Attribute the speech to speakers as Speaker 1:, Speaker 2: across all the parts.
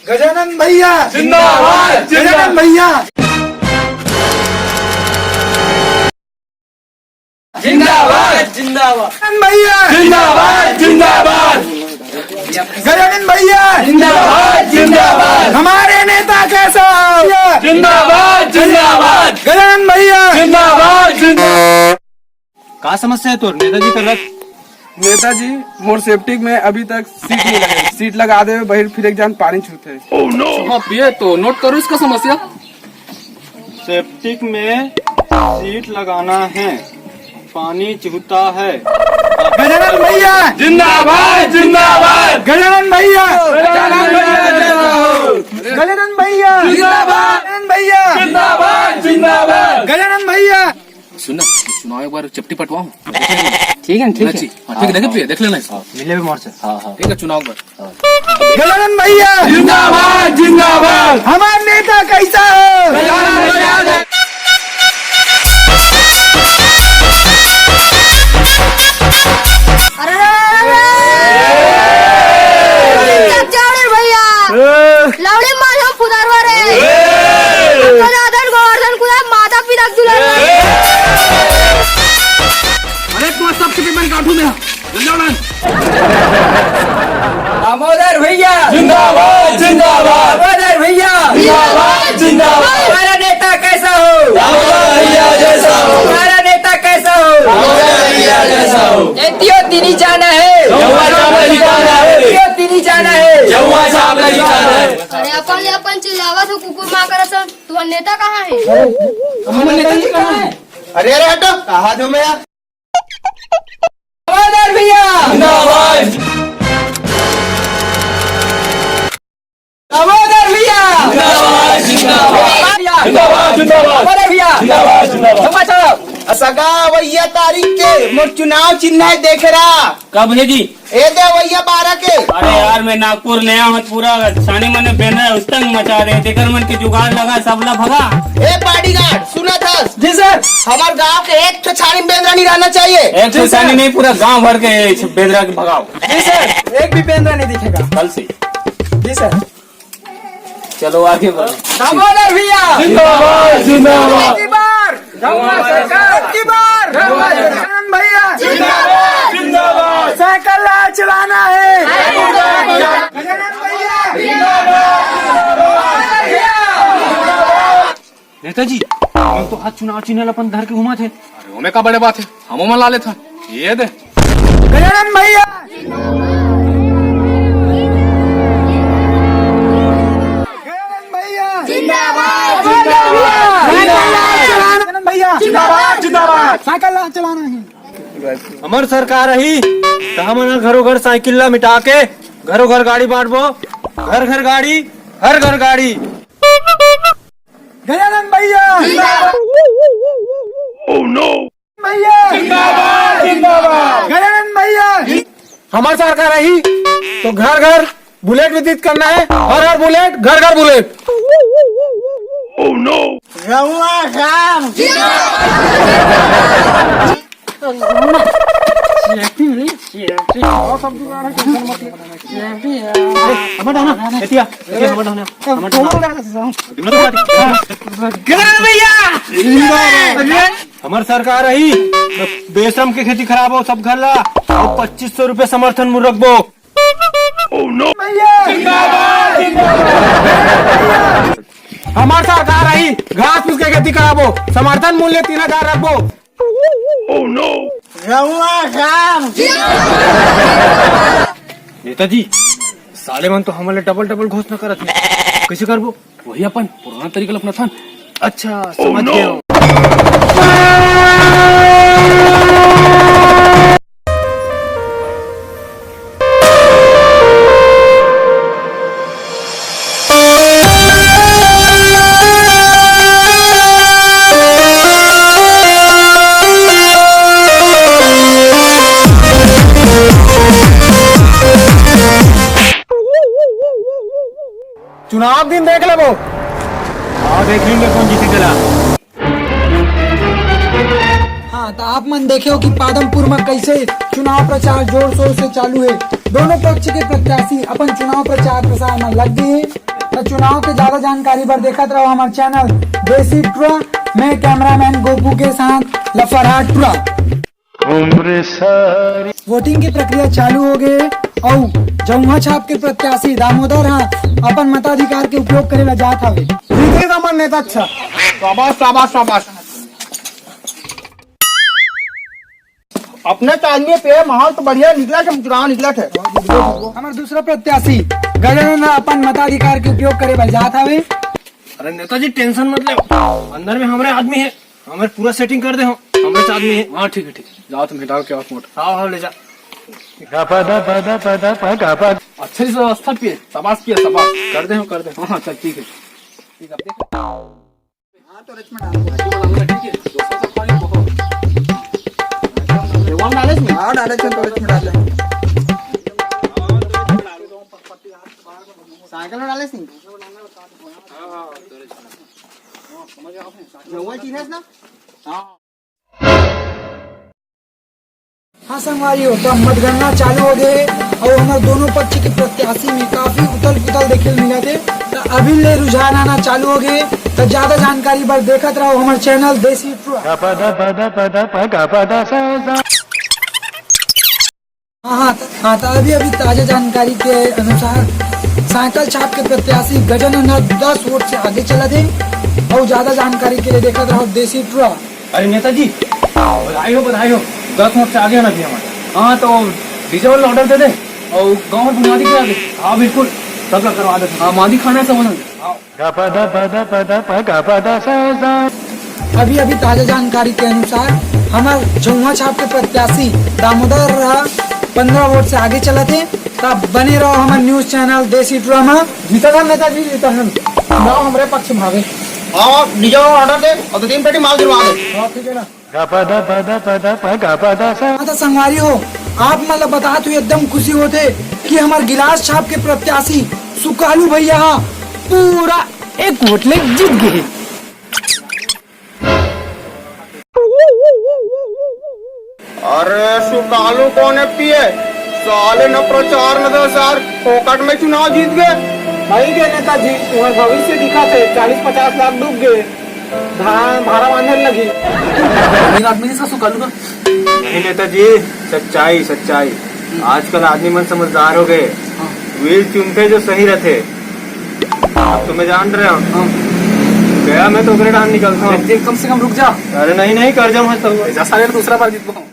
Speaker 1: गजानन भैया
Speaker 2: जिंदाबाद
Speaker 1: गजानन भैया
Speaker 2: जिंदाबाद जिंदाबाद
Speaker 1: गजानन भैया
Speaker 2: जिंदाबाद जिंदाबाद
Speaker 1: गजानन भैया
Speaker 2: जिंदाबाद जिंदाबाद
Speaker 1: हमारे नेता कैसा हो?
Speaker 2: जिंदाबाद जिंदाबाद
Speaker 1: गजानन भैया
Speaker 2: जिंदाबाद जिंदाबाद।
Speaker 3: का समस्या है तोर नेताजी कर रख
Speaker 4: नेताजी मोर सेफ्टिक में अभी तक सीट नहीं लगे, सीट लगा दे बहिर फिर एक जान पानी छूते।
Speaker 2: हाँ पिए तो नोट करो इसका समस्या।
Speaker 3: सेप्टिक में सीट लगाना है, पानी चूहता है।
Speaker 1: गजानन भैया
Speaker 2: जिंदाबाद जिंदाबाद
Speaker 1: गजानन भैया
Speaker 2: गजानन भैया
Speaker 1: गजानन भैया
Speaker 2: जिंदाबाद
Speaker 1: गजानन भैया
Speaker 2: जिंदाबाद जिंदाबाद।
Speaker 1: गजानन भैया
Speaker 2: सुनना सुनाओ एक बार चपटी पटवाऊं।
Speaker 3: ठीक है
Speaker 2: ठीक है देख प्रिय देख लेना इसको।
Speaker 3: मिले भी मोर से।
Speaker 2: ठीक है चुनाव पर।
Speaker 1: गजानन भैया
Speaker 2: जिंदाबाद जिंदाबाद
Speaker 1: हमारे नेता कैसा हो?
Speaker 5: भैया लावडे माझ्या फुदारवर आहे आदर गोवर्धन कुला माता पिता तुला
Speaker 2: अरे तू सब कितने मैंने काटू में
Speaker 6: दामोदर भैया
Speaker 2: जिंदाबाद जिंदाबाद
Speaker 6: दामोदर भैया
Speaker 2: जिंदाबाद जिंदाबाद।
Speaker 6: हमारा नेता कैसा हो?
Speaker 2: दामोदर भैया जैसा हो
Speaker 6: हमारा नेता कैसा हो?
Speaker 2: दामोदर भैया जैसा हो।
Speaker 6: एतियो दिनी जाना है,
Speaker 2: जमुआ साहब का जिताना है
Speaker 6: एतियो दिनी जाना है।
Speaker 2: जमुआ साहब का जिताना है।
Speaker 5: अरे आपण चिल्लावत हो कुकुर माँ करत तू नेता कहाँ है?
Speaker 6: हमारे नेताजी कहाँ है?
Speaker 1: अरे अरे हटो कहा दो मैं
Speaker 6: दामोदर भैया
Speaker 2: जिंदाबाद
Speaker 6: दामोदर भैया
Speaker 2: जिंदाबाद जिंदाबाद जिंदाबाद
Speaker 6: दामोदर भैया
Speaker 2: जिंदाबाद जिंदाबाद।
Speaker 6: समाचार
Speaker 1: सगा वैया तारीख के मोर चुनाव चिन्ह है देख रहा
Speaker 3: कब है जी?
Speaker 1: ए दे वैया 12 के।
Speaker 3: अरे यार मैं नागपुर नया हूँ, पूरा छानी मने बैनर उस्तंग मचा रहे, देकर मन के जुगाड़ लगा सबला भगा।
Speaker 1: ए बॉडीगार्ड सुना था
Speaker 6: जी सर।
Speaker 1: हमारे गांव के एक तो छानी में बेंद्रा नहीं रहना चाहिए।
Speaker 3: एक तो छानी नहीं, पूरा गांव भर के बेदरा के भगाओ
Speaker 6: जी सर, एक भी बेंद्रा नहीं दिखेगा।
Speaker 3: कल से।
Speaker 6: जी सर।
Speaker 3: चलो आगे बढ़ो।
Speaker 6: दामोदर भैया
Speaker 2: जिंदाबाद जिंदाबाद
Speaker 1: की बार
Speaker 6: जमुआ सरकार
Speaker 1: की बार गजानन भैया
Speaker 2: जिंदाबाद जिंदाबाद
Speaker 1: साइकिल चलाना है। गजानन भैया
Speaker 3: नेताजी हम तो हाथ चुनाव चिन्ह अपन धर के घुमा थे।
Speaker 2: अरे ओमे का बड़े बात है, हम ला लेते हैं। ये दे
Speaker 1: गजानन भैया गजानन भैया
Speaker 5: जिंदाबाद
Speaker 1: गजानन भैया
Speaker 2: जिंदाबाद जिंदाबाद।
Speaker 1: साइकिल चलाना है।
Speaker 3: हमार सरकार रही तो हम घरों घर साइकिल ला मिटा के घरों घर गाड़ी बांटबो, घर घर गाड़ी हर घर गाड़ी।
Speaker 1: गजानन भैया भैया
Speaker 2: जिंदाबाद जिंदाबाद
Speaker 1: गजानन भैया
Speaker 3: हमार सरकार रही तो घर घर बुलेट वितरित करना है, हर हर बुलेट घर घर बुलेट।
Speaker 1: रहुआ शाम
Speaker 3: गजानन भैया हमार सरकार रही तो बेशरम के खेती खराब हो सब घर ला और 2500 रुपए समर्थन मूल्य रखबो। हमार सरकार रही घास फूस के खेती कराबो, समर्थन मूल्य 3000 रखबो।
Speaker 1: रहुआ शाम
Speaker 3: नेताजी साले मन तो हमारे डबल डबल घोषणा करत है, कैसे करबो?
Speaker 2: वही अपन पुराना तरीका अपना था।
Speaker 3: अच्छा समझ गया। चुनाव दिन देख लेबो। देख लेंगे कौन जीतेगा।
Speaker 7: हाँ तो आप मन देखे हो कि पादमपुर में कैसे चुनाव प्रचार जोर शोर से चालू है। दोनों पक्ष के प्रत्याशी अपन चुनाव प्रचार प्रसार में लग गए हैं। तो चुनाव के ज्यादा जानकारी पर देखते रहो हमारे चैनल देसी टुरा। मैं कैमरामैन गोपू के साथ लफरहाट टुरा। वोटिंग की प्रक्रिया चालू हो गई और जमुआ छाप के प्रत्याशी दामोदर हाँ अपन मताधिकार के उपयोग करेला जात हवे।
Speaker 1: नेता अच्छा शाबाश शाबाश शाबाश। अपने तालमे पे माहौल तो बढ़िया निकला थे, चुनाव निकला थे।
Speaker 7: हमारे दूसरा प्रत्याशी गजन अपन मताधिकार के उपयोग करे जात हवे।
Speaker 3: अरे नेताजी टेंशन मत लो, अंदर में हमारे आदमी है, हमें पूरा सेटिंग कर दे हो, हमारे आदमी है।
Speaker 2: हाँ ठीक है ठीक है, जाओ तुम हटाओ क्या मोटर।
Speaker 3: हाँ ले जा।
Speaker 2: अच्छे से व्यवस्था पिए सबास किया सबास कर दे हाँ हाँ चल ठीक है ठीक है। हाँ तो रच में डालो ठीक है।
Speaker 6: हाँ डाले चल तो रच में डाले।
Speaker 1: साइकिल में डाले सिंह जमुआ चिन्हस ना।
Speaker 7: हाँ संगवारी तो मतगणना चालू हो गए और हमारे दोनों पक्ष के प्रत्याशी में काफी उथल पुथल देखे मिला थे। तो अभी ले रुझान आना चालू हो गए। तो ज्यादा जानकारी पर देखते रहो हमारे चैनल देसी टुरा। हाँ तो अभी ताजा जानकारी के अनुसार साइकिल छाप के प्रत्याशी गजानंद 10 वोट से आगे चला थे। और ज्यादा जानकारी के लिए देखते रहो देसी टुरा।
Speaker 3: अरे नेताजी बधाई हो 10 वोट से आगे ना भी हमारे।
Speaker 2: हाँ तो डीजे वाला ऑर्डर दे दे और गाँव में बुनियादी करा दे।
Speaker 3: हाँ बिल्कुल सब लोग करवा दे।
Speaker 2: हाँ मादी खाना है सब।
Speaker 7: अभी ताजा जानकारी के अनुसार हमारे जमुआ छाप के प्रत्याशी दामोदर 15 वोट से आगे चला थे। तब बने रहो हमारे न्यूज चैनल देसी टुरा में। जीता था नेताजी जीता था ना हमारे पक्ष में भागे।
Speaker 1: हाँ डीजे ऑर्डर दे और 2-3 पेटी माल गिरवा दे।
Speaker 7: हाँ ठीक है ना। हाँ तो संगवारी हो आप मतलब बता तो एकदम खुशी होते कि हमारे गिलास छाप के प्रत्याशी सुकालू भैया पूरा 1 वोट ले जीत गए।
Speaker 1: अरे सुकालू कौन है पिए साले न प्रचार न दो फोकट में चुनाव जीत गए।
Speaker 6: भाई के नेताजी तुम्हारा भविष्य दिखा थे 40-50 लाख डूब गए। धान भाड़ा बांधने लगी।
Speaker 2: आदमी ने सुकालू का
Speaker 3: नहीं नेताजी सच्चाई आजकल आदमी मन समझदार हो गए। व्हील चुनते जो सही रहते। अब तुम्हें जान रहे हो गया मैं तो उगरे डाल निकलता हूँ।
Speaker 2: कम से कम रुक जा।
Speaker 3: अरे नहीं कर जा मत
Speaker 2: ऐसा साले दूसरा बार जीत पाऊँ।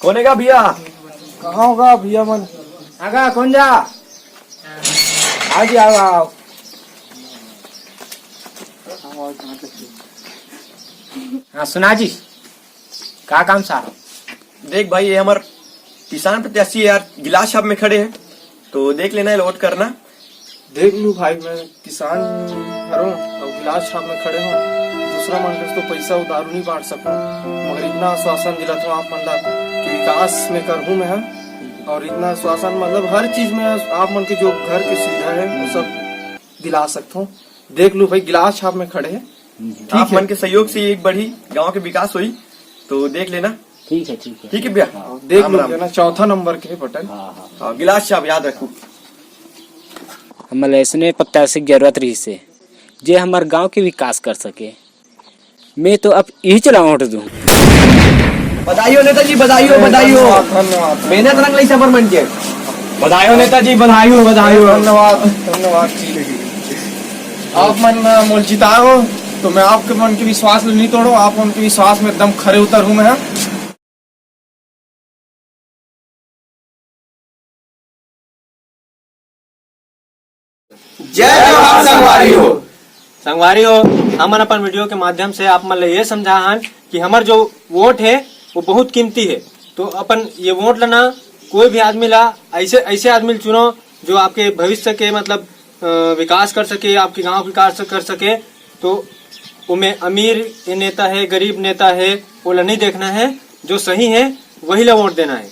Speaker 3: कौन है भैया?
Speaker 6: कहाँ होगा भैया मन?
Speaker 1: आगा कौन जा
Speaker 6: आज आओ।
Speaker 1: हाँ सुना जी क्या काम सा।
Speaker 8: देख भाई ये हमारे किसान प्रत्याशी यार गिलास छाप में खड़े हैं तो देख लेना वोट करना।
Speaker 6: देख लू भाई मैं किसान हूँ और गिलास छाप में खड़े हूँ। दूसरा मन तो पैसा उधारू नहीं बांट सकूं मगर इतना आश्वासन दिला था आप मन कि विकास में करूँ मैं और इतना आश्वासन मतलब हर चीज में आप मन के जो घर की सुविधा है वो सब दिला सकता हूँ। देख लू भाई गिलास छाप में खड़े हैं।
Speaker 8: आप मन के सहयोग से एक बढ़ी गांव के विकास हुई तो देख लेना।
Speaker 1: ठीक है
Speaker 8: ठीक है भैया
Speaker 6: देख
Speaker 8: राम
Speaker 6: लो
Speaker 8: राम।
Speaker 6: ना 4था नंबर के बटन।
Speaker 8: हाँ, गिलास छाप याद रखो।
Speaker 9: हमारे ऐसने प्रत्याशी की जरूरत रही से जे हमारे गांव के विकास कर सके। मैं तो अब यही चलाऊं वोट दूं।
Speaker 8: बधाई हो नेताजी बधाई हो
Speaker 6: धन्यवाद
Speaker 8: मेहनत रंग लाई सफर बन के
Speaker 3: बधाई हो नेताजी बधाई हो
Speaker 6: धन्यवाद। आप मन मोल जिता हो तो मैं आपके मन के विश्वास नहीं तोड़ो। आप मन के विश्वास में एकदम खरे उतर हूँ मैं।
Speaker 8: जय जवाहर संगवारी हो।
Speaker 3: संगवारी हो हमन अपन वीडियो के माध्यम से आप मन ये समझा हन कि हमार जो वोट है वो बहुत कीमती है। तो अपन ये वोट लेना कोई भी आदमी ला ऐसे आदमी चुनो जो आपके भविष्य के मतलब विकास कर सके, आपके गांव विकास कर सके। तो वो में अमीर नेता है, गरीब नेता है, वो ला नहीं देखना है, जो सही है वही ला वोट देना है।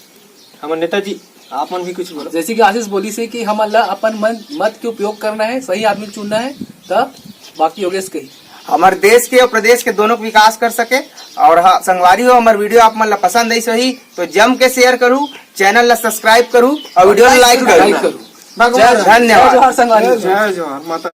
Speaker 3: हमारे नेताजी आप मन भी कुछ बोलो।
Speaker 2: जैसे कि आशीष बोली से कि हम अल्लाह अपन मत के उपयोग करना है, सही आदमी चुनना है, तब बाकी योगेश कही
Speaker 1: हमारे देश के और प्रदेश के दोनों को विकास कर सके। और हाँ संगवारी हो, हमारे वीडियो आप मन ला पसंद आई सही तो जम के शेयर करूँ, चैनल ला सब्सक्राइब करूँ और वीडियो लाइक करूँ।
Speaker 2: करूँ।
Speaker 1: धन्यवाद।
Speaker 2: जय जोहार संगवारी।
Speaker 6: जय जोहार माता।